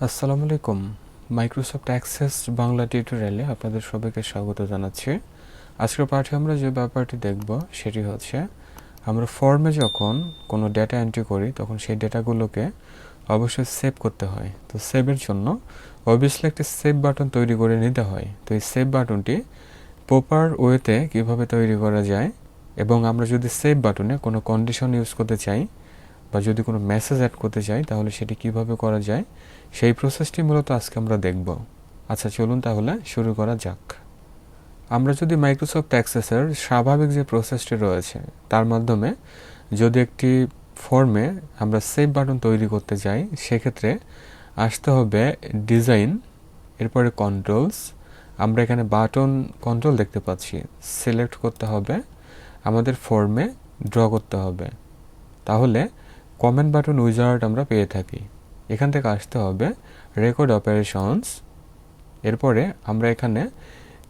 আসসালামু আলাইকুম। Microsoft access Bangla টিউটোরিয়ালে আপনাদের সবাইকে স্বাগত জানাচ্ছি। আজকের পাঠে আমরা যে ব্যাপারটি দেখব সেটি হচ্ছে আমরা ফর্মে যখন কোনো ডেটা এন্ট্রি করি তখন সেই ডেটাগুলোকে অবশ্যই সেভ করতে হয়। তো সেভের জন্য অবভিয়াসলি একটি সেভ বাটন তৈরি করে নিতে হয়। তো এই সেভ বাটনটি প্রপার ওয়েতে কিভাবে তৈরি করা যায় এবং আমরা যদি সেভ বাটনে কোনো কন্ডিশন ইউজ করতে চাই বা যদি কোনো মেসেজ অ্যাড করতে চাই তাহলে সেটি কিভাবে করা যায় সেই প্রসেসটি মূলত আজকে আমরা দেখব। আচ্ছা চলুন তাহলে শুরু করা যাক। আমরা যদি মাইক্রোসফট অ্যাক্সেসের স্বাভাবিক যে প্রসেসটি রয়েছে তার মাধ্যমে যদি একটি ফর্মে আমরা সেভ বাটন তৈরি করতে চাই সেক্ষেত্রে আসতে হবে ডিজাইন, এরপরে কন্ট্রোলস। আমরা এখানে বাটন কন্ট্রোল দেখতে পাচ্ছি, সিলেক্ট করতে হবে, আমাদের ফর্মে ড্র করতে হবে। তাহলে কমেন্ট বাটন উইজার্ড আমরা পেয়ে থাকি। এখান থেকে আসতে হবে রেকর্ড অপারেশনস, এরপরে আমরা এখানে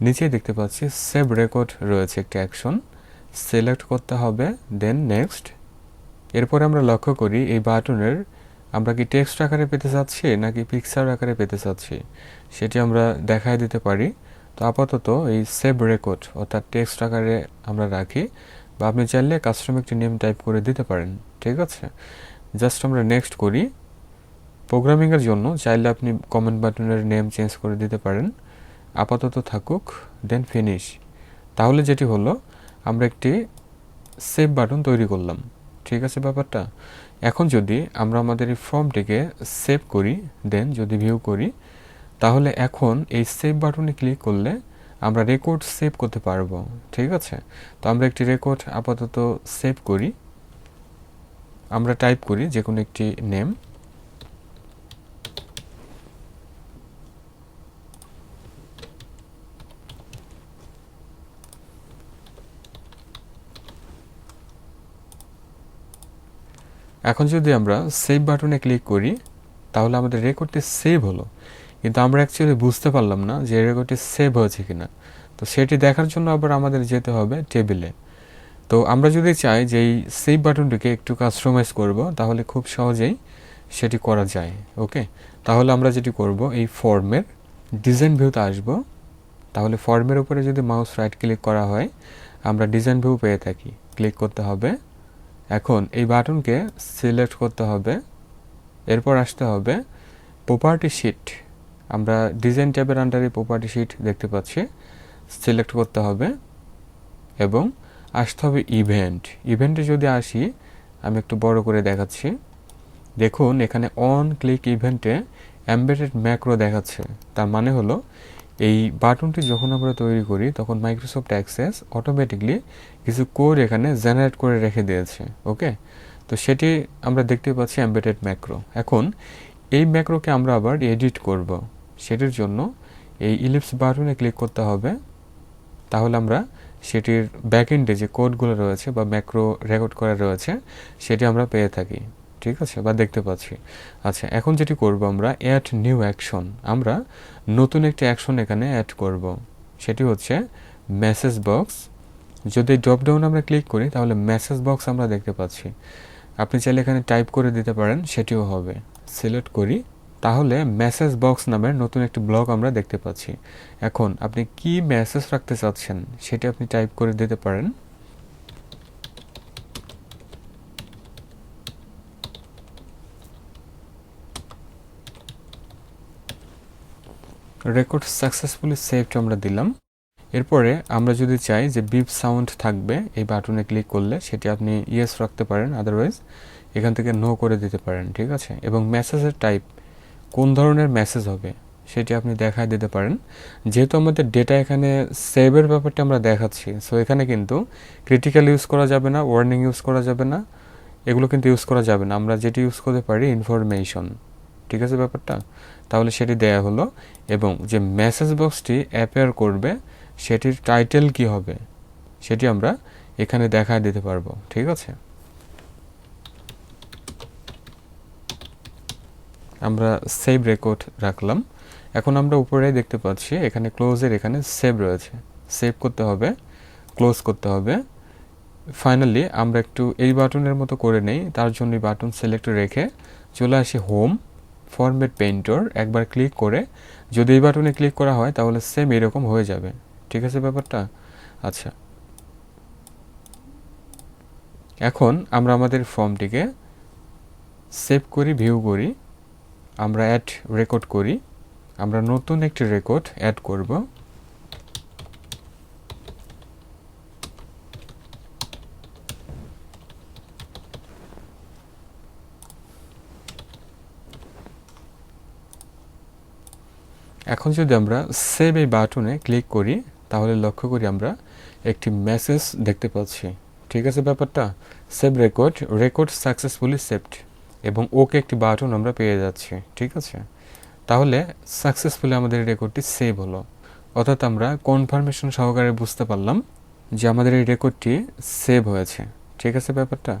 নিচেই দেখতে পাচ্ছি সেভ রেকর্ড রয়েছে একটি অ্যাকশন, সিলেক্ট করতে হবে, দেন নেক্সট। এরপরে আমরা লক্ষ্য করি এই বাটনের আমরা কি টেক্সট আকারে পেতে চাচ্ছি নাকি পিকচার আকারে পেতে চাচ্ছি সেটি আমরা দেখায় দিতে পারি। তো আপাতত এই সেভ রেকর্ড অর্থাৎ টেক্সট আকারে আমরা রাখি, বা আপনি চাইলে কাস্টম একটি নেম টাইপ করে দিতে পারেন। ঠিক আছে, জাস্ট আমরা নেক্সট করি। প্রোগ্রামিংয়ের জন্য চাইলে আপনি কমেন্ট বাটনের নেম চেঞ্জ করে দিতে পারেন, আপাতত থাকুক, দেন ফিনিশ। তাহলে যেটি হলো আমরা একটি সেভ বাটন তৈরি করলাম। ঠিক আছে ব্যাপারটা। এখন যদি আমরা আমাদের এই ফর্মটিকে সেভ করি, দেন যদি ভিউ করি, তাহলে এখন এই সেভ বাটনে ক্লিক করলে আমরা রেকর্ড সেভ করতে পারবো। ঠিক আছে, তো আমরা একটি রেকর্ড আপাতত সেভ করি। আমরা টাইপ করি যে কোনো একটি নেম। এখন যদি আমরা সেভ বাটনে ক্লিক করি তাহলে আমাদের রেকর্ডটি সেভ হলো, কিন্তু আমরা অ্যাকচুয়ালি বুঝতে পারলাম না যে রেকর্ডটি সেভ হয়েছে কিনা। তো সেটি দেখার জন্য আবার আমাদের যেতে হবে টেবিলে। তো আমরা যদি চাই যে এই সেভ বাটনটিকে একটু কাস্টমাইজ করব তাহলে খুব সহজেই সেটি করা যায়। ওকে, তাহলে আমরা যেটি করব এই ফর্মের ডিজাইন ভিউতে আসব। তাহলে ফর্মের উপরে যদি মাউস রাইট ক্লিক করা হয় আমরা ডিজাইন ভিউ পেয়ে থাকি, ক্লিক করতে হবে। এখন এই বাটনকে সিলেক্ট করতে হবে, এরপর আসতে হবে প্রপার্টি শিট। আমরা ডিজাইন ট্যাবের আন্ডারে প্রপার্টি শিট দেখতে পাচ্ছি, সিলেক্ট করতে হবে এবং আসতে হবে ইভেন্টে যদি আসি, আমি একটু বড় করে দেখাচ্ছি। দেখুন এখানে অন ক্লিক ইভেন্টে এমবেডেড ম্যাক্রো দেখাচ্ছে। তার মানে হলো এই বাটনটি যখন আমরা তৈরি করি তখন মাইক্রোসফট অ্যাক্সেস অটোমেটিকলি কিছু কোড এখানে জেনারেট করে রেখে দিয়েছে। ওকে, তো সেটি আমরা দেখতে পাচ্ছি এমবেডেড ম্যাক্রো। এখন এই ম্যাক্রোকে আমরা আবার এডিট করব, সেটির জন্য এই ইলিপস বাটনে ক্লিক করতে হবে। তাহলে আমরা সেটির ব্যাকএন্ডে যে কোডগুলো রয়েছে বা ম্যাক্রো রেকর্ড করা রয়েছে সেটি আমরা পেয়ে থাকি। ঠিক আছে, বা দেখতে পাচ্ছি। আচ্ছা, এখন যেটি করব আমরা অ্যাড নিউ অ্যাকশন, আমরা নতুন একটি অ্যাকশন এখানে অ্যাড করব। সেটি হচ্ছে মেসেজ বক্স। যদি ড্রপডাউন আমরা ক্লিক করি তাহলে মেসেজ বক্স আমরা দেখতে পাচ্ছি। আপনি চাইলে এখানে টাইপ করে দিতে পারেন, সেটিও হবে। সিলেক্ট করি, তাহলে মেসেজ বক্স নামের নতুন একটি ব্লক আমরা দেখতে পাচ্ছি। এখন আপনি কি মেসেজ রাখতে চাচ্ছেন সেটি আপনি টাইপ করে দিতে পারেন। রেকর্ড সাকসেসফুলি সেভড আমরা দিলাম। এরপরে আমরা যদি চাই যে বিপ সাউন্ড থাকবে এই বাটনে ক্লিক করলে সেটি আপনি ইয়েস রাখতে পারেন, আদারওয়াইজ এখান থেকে নো করে দিতে পারেন। ঠিক আছে, এবং মেসেজের টাইপ কোন ধরনের মেসেজ হবে সেটি আপনি দেখায় দিতে পারেন। যেহেতু আমাদের ডেটা এখানে সেভের ব্যাপারটা আমরা দেখাচ্ছি, সো এখানে কিন্তু ক্রিটিক্যাল ইউজ করা যাবে না, ওয়ার্নিং ইউজ করা যাবে না, এগুলো কিন্তু ইউজ করা যাবে না। আমরা যেটি ইউজ করতে পারি ইনফরমেশন। ঠিক আছে ব্যাপারটা, তাহলে সেটি দেয়া হলো। এবং যে মেসেজ বক্সটি অ্যাপিয়ার করবে সেটির টাইটেল কি হবে সেটি আমরা এখানে দেখায় দিতে পারবো। ঠিক আছে, আমরা সেভ রেকর্ড রাখলাম। এখন আমরা উপরে দেখতে পাচ্ছি এখানে ক্লোজের এখানে সেভ রয়েছে, সেভ করতে হবে, ক্লোজ করতে হবে। ফাইনালি আমরা একটু এই বাটনের মতো করে নেই, তার জন্য বাটন সিলেক্ট রেখে চলে আসি হোম, ফরম্যাট পেইন্টর একবার ক্লিক করে যদি এই বাটনে ক্লিক করা হয় তাহলে সেম এরকম হয়ে যাবে। ঠিক আছে ব্যাপারটা? আচ্ছা, এখন আমরা আমাদের ফর্মটিকে সেভ করি, ভিউ করি, আমরা অ্যাড রেকর্ড করি। আমরা নতুন একটি রেকর্ড অ্যাড করব। এখন যদি আমরা সেভ এই বাটনে ক্লিক করি তাহলে লক্ষ্য করি আমরা একটি মেসেজ দেখতে পাচ্ছি। ঠিক আছে ব্যাপারটা? Save record, record successfully saved, এবং ওকে একটি বাটন আমরা পেয়ে যাচ্ছি। ঠিক আছে, তাহলে সাকসেসফুলি আমাদের রেকর্ডটি সেভ হলো, অর্থাৎ আমরা কনফার্মেশন সহকারে বুঝতে পারলাম যে আমাদের এই রেকর্ডটি সেভ হয়েছে। ঠিক আছে ব্যাপারটা?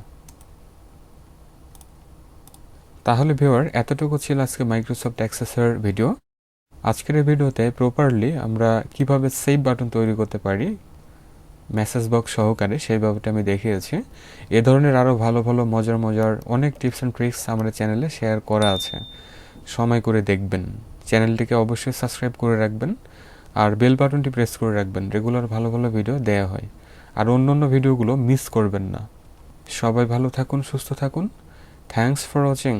তাহলে ভিউয়ার, এতটুকু ছিল আজকে মাইক্রোসফট অ্যাক্সেসের ভিডিও। আজকের এই ভিডিওতে প্রপারলি আমরা কিভাবে সেভ বাটন তৈরি করতে পারি মেসেজ বক্স সহকারে সেই ব্যাপারটা আমি দেখিয়েছি। এ ধরনের আরও ভালো ভালো মজার অনেক টিপস অ্যান্ড ট্রিক্স আমাদের চ্যানেলে শেয়ার করা আছে, সময় করে দেখবেন। চ্যানেলটিকে অবশ্যই সাবস্ক্রাইব করে রাখবেন আর বেল বাটনটি প্রেস করে রাখবেন, রেগুলার ভালো ভালো ভিডিও দেয়া হয়। আর অন্য ভিডিওগুলো মিস করবেন না। সবাই ভালো থাকুন, সুস্থ থাকুন। Thanks for watching.